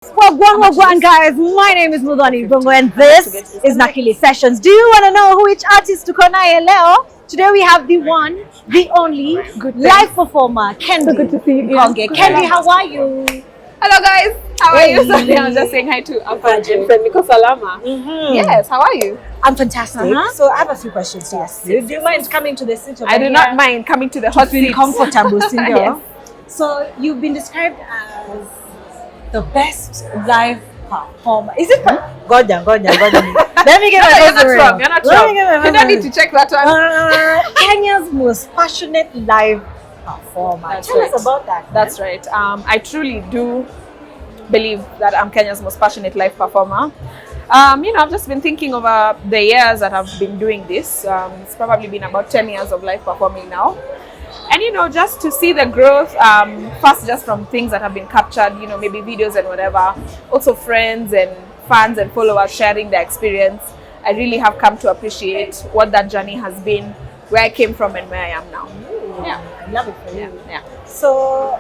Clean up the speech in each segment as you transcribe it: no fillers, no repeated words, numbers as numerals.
Wagwan, guys. My name is Mudhani Bongo, and this is Nakili Sessions. Do you want to know which artist to naye leo? Today we have the one, the only live performer, Kendi. So good to see you. Nkonge. Kendi, how are you? Hello guys, how are you? Sorry, I'm just saying hi to Alfred and friend Nico Salama. Yes, how are you? I'm fantastic. So I have a few questions to ask you. Do you mind coming to the seat? I do not mind coming to the hot seat. Comfortable, single. Yes. So you've been described as the best live performer. Is it? God damn. Let me get my You're not wrong. You're not wrong. You don't need to check that one. Kenya's most passionate live performer. Tell us about that. That's right. I truly do believe that I'm Kenya's most passionate live performer. I've just been thinking over the years that I've been doing this. It's probably been about 10 years of live performing now. And just to see the growth, first just from things that have been captured, maybe videos and whatever, also friends and fans and followers sharing their experience, I really have come to appreciate what that journey has been, where I came from and where I am now. Yeah, I love it for you. Yeah. So,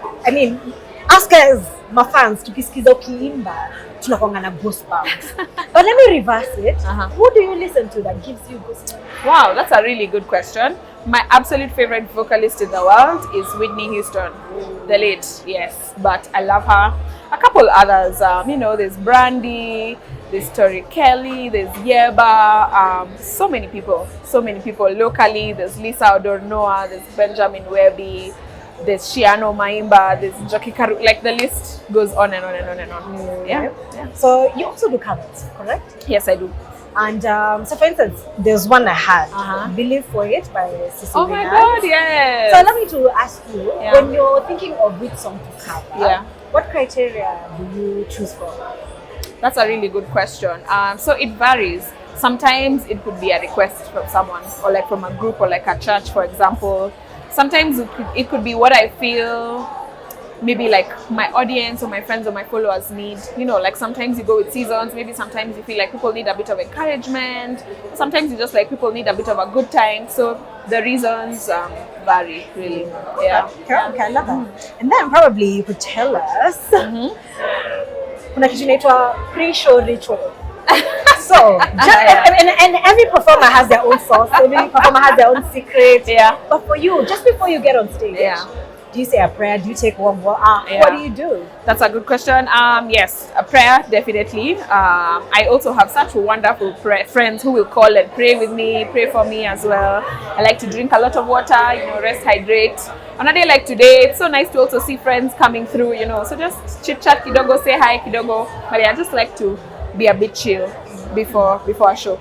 ask us, my fans, tukisikiza ukiimba, tunakuanga na goosebumps. But let me reverse it. Who do you listen to that gives you goosebumps? Wow, that's a really good question. My absolute favorite vocalist in the world is Whitney Houston, the late, yes. But I love her. A couple others, there's Brandy, there's Tori Kelly, there's Yeba, so many people locally. There's Lisa Odornoa, there's Benjamin Webby, there's Shiano Maimba, there's Jockey Karu, like the list goes on and on and on and on. Yeah. So you also do covers, correct? Yes, I do. And so for instance, there's one I had, Believe for It by Tessy. Oh my God, yes. So allow me to ask you, when you're thinking of which song to cover, what criteria do you choose for? That's a really good question. So it varies. Sometimes it could be a request from someone, or like from a group, or like a church, for example. Sometimes it could be what I feel maybe like my audience or my friends or my followers need. Like sometimes you go with seasons, maybe sometimes you feel like people need a bit of encouragement, sometimes you just like people need a bit of a good time. So the reasons vary, really. Okay, I love that. And then probably you could tell us kuna kitu inaitwa pre-show ritual. So, and every performer has their own sauce, every performer has their own secret. But for you, just before you get on stage, do you say a prayer? Do you take one more? What do you do? That's a good question. Yes, a prayer, definitely. I also have such wonderful friends who will call and pray with me, pray for me as well. I like to drink a lot of water, rest, hydrate. On a day like today, it's so nice to also see friends coming through, so just chit chat kidogo, say hi kidogo. But I just like to be a bit chill before a show.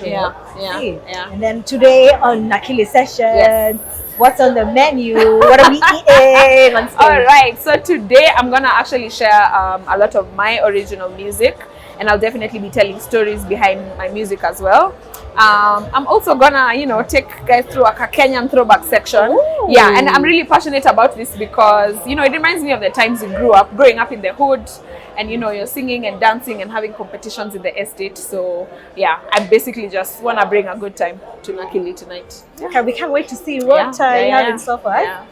Yeah. And then today on Nakili Sessions, what's on the menu? What are we eating on stage? All right, so today I'm gonna actually share a lot of my original music, and I'll definitely be telling stories behind my music as well. I'm also gonna, take guys through a Kenyan throwback section. Yeah, and I'm really passionate about this because, it reminds me of the times growing up in the hood, and you're singing and dancing and having competitions in the estate. So yeah, I basically just wanna bring a good time to Nakili tonight. Okay, we can't wait to see what you have in store for us.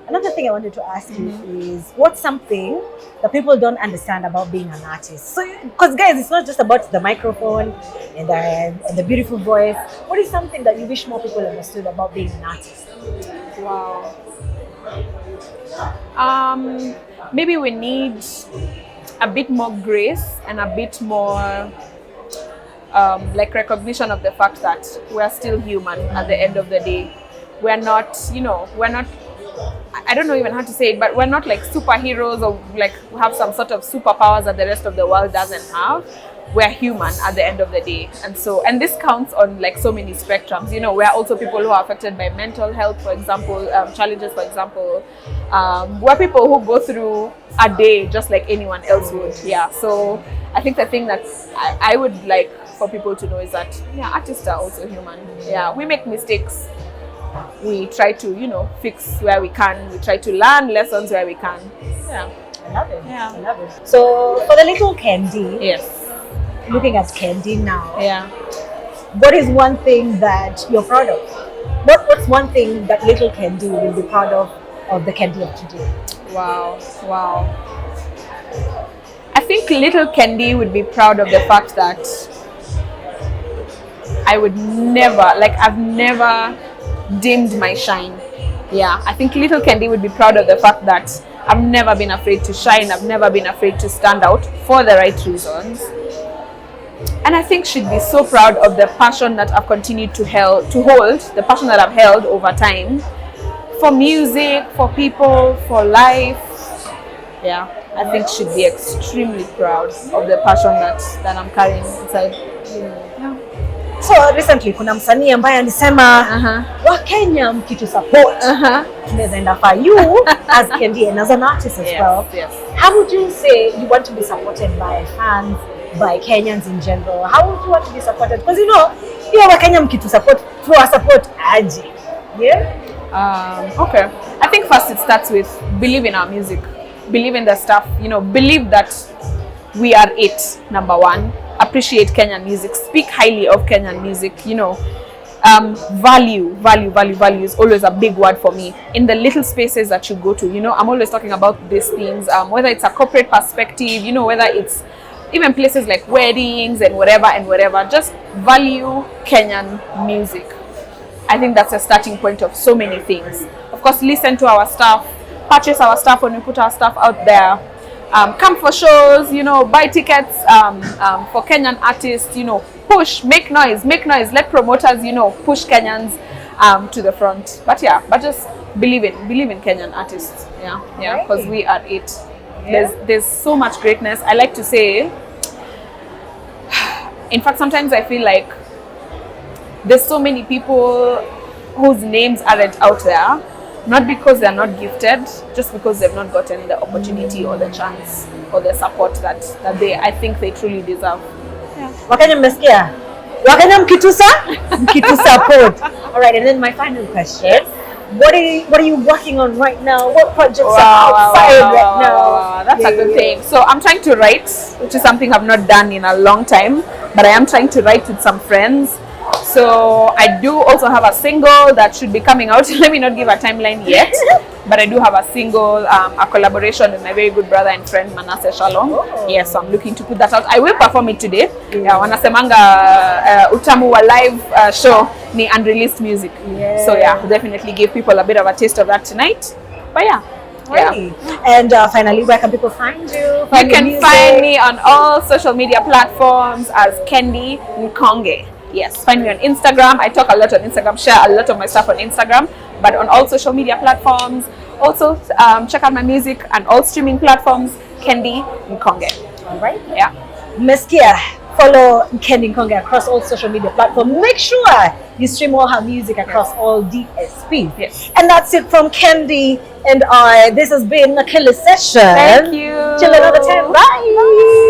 Another thing I wanted to ask you is, what's something that people don't understand about being an artist? So, because guys, it's not just about the microphone and the beautiful voice. What is something that you wish more people understood about being an artist? Wow. Maybe we need a bit more grace and a bit more like recognition of the fact that we are still human at the end of the day. We're not, I don't know even how to say it, but we're not like superheroes or like we have some sort of superpowers that the rest of the world doesn't have. We're human at the end of the day. And this counts on like so many spectrums. We're also people who are affected by mental health, for example, challenges, for example. We're people who go through a day just like anyone else would. Yeah. So I think the thing that I would like for people to know is that, artists are also human. Yeah, we make mistakes. We try to, fix where we can. We try to learn lessons where we can. Yeah. I love it. Yeah. I love it. So for the little Kendi, looking at Kendi now, what is one thing that you're proud of? What's one thing that little Kendi will be proud of the Kendi of today? Wow. think little Kendi would be proud of the fact that I would never, I've never dimmed my shine. Yeah, I think little Kendi would be proud of the fact that I've never been afraid to shine. I've never been afraid to stand out for the right reasons. And I think she'd be so proud of the passion that I've continued to hold, the passion that I've held over time for music, for people, for life. Yeah, I think she'd be extremely proud of the passion that I'm carrying inside. Yeah. So recently kuna msanii ambaye alisema Wakenya mkitu support tunaweza enda for you as Kendi and as an artist as well. Yes. How would you say you want to be supported by fans, by Kenyans in general? How would you want to be supported? Because you Wakenya mkitu support aje. Yeah? Okay. I think first it starts with believe in our music. Believe in the stuff, believe that we are it, number one. Appreciate Kenyan music, speak highly of Kenyan music, value is always a big word for me. In the little spaces that you go to, I'm always talking about these things, whether it's a corporate perspective, whether it's even places like weddings and whatever, just value Kenyan music. I think that's a starting point of so many things. Of course, listen to our stuff, purchase our stuff when we put our stuff out there. Come for shows, buy tickets for Kenyan artists, push, make noise, let promoters, push Kenyans to the front. But just believe in Kenyan artists. Yeah, because we are it. Yeah. There's so much greatness. I like to say, in fact, sometimes I feel like there's so many people whose names aren't out there. Not because they're not gifted, just because they've not gotten the opportunity or the chance or the support that I think they truly deserve. Yeah. Wakenya mmesikia? Wakenya mkitu support. All right, and then my final question. Yes. What are you working on right now? What projects are outside right now? That's a good thing. So I'm trying to write, which is something I've not done in a long time, but I am trying to write with some friends. So I do also have a single that should be coming out. Let me not give a timeline yet, but I do have a single, a collaboration with my very good brother and friend Manasseh Shalom. Yes, so I'm looking to put that out. I will perform it today. Yeah, wanasemanga utamu wa live show ni unreleased music. So yeah, definitely give people a bit of a taste of that tonight. But yeah. Really? And finally, where can people find you? You can find me on all social media platforms as Kendi Nkonge. Yes, find me on Instagram. I talk a lot on Instagram, share a lot of my stuff on Instagram, but on all social media platforms. Also, check out my music on all streaming platforms, Kendi Nkonge. All right. Yeah. Meskia, follow Kendi Nkonge across all social media platforms. Make sure you stream all her music across all DSPs. Yes. And that's it from Kendi and I. This has been Nakili session. Thank you. Till another time. Bye.